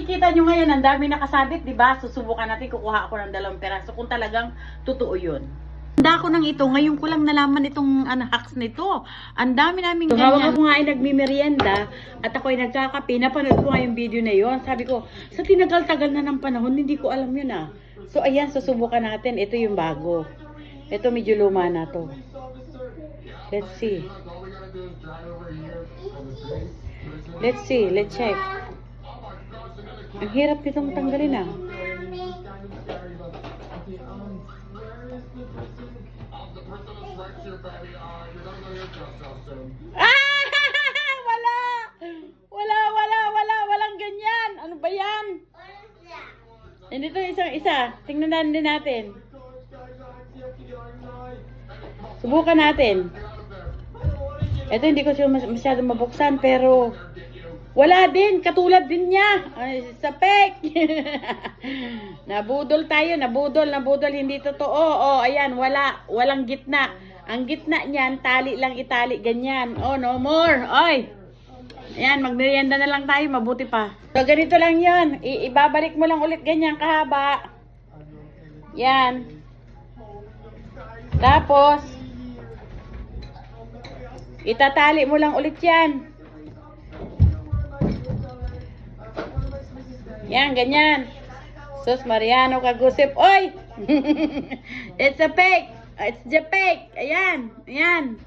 makikita nyo ngayon, ang dami nakasabit, di ba? Susubukan natin, kukuha ako ng 2 peraso kung talagang totoo yun. Handa ko ng ito, ngayon ko lang nalaman itong hacks nito. Ang dami naming ganyan. Habang ako nga ay nagmimerienda at ako ay nagkakape, napanood ko nga yung video na yon. Sabi ko, sa tinagal-tagal na ng panahon, hindi ko alam yun ah. So ayan, susubukan natin. Ito yung bago. Ito medyo luma na to. Let's see. Let's see, let's check. Ang hirap itong tanggalin ah. Walang ganyan. Ano ba yan? Hindi to isang-isa. Tingnan din natin. Subukan natin. Ito hindi ko siya masyadong mabuksan pero wala din. Katulad din niya. Ay, sa pek. Nabudol tayo. Nabudol. Hindi totoo. Oh, ayan. Walang gitna. Ang gitna niyan, tali lang itali. Ganyan. Oh, no more. Oy. Ayan, magmerienda na lang tayo. Mabuti pa. So, ganito lang yun. Ibabalik mo lang ulit ganyan kahaba. Yan. Tapos, itatali mo lang ulit yan. Yan, ganyan. Sus Mariano Kagusip. Oy! It's a fake. It's the fake. Ayan. Ayan.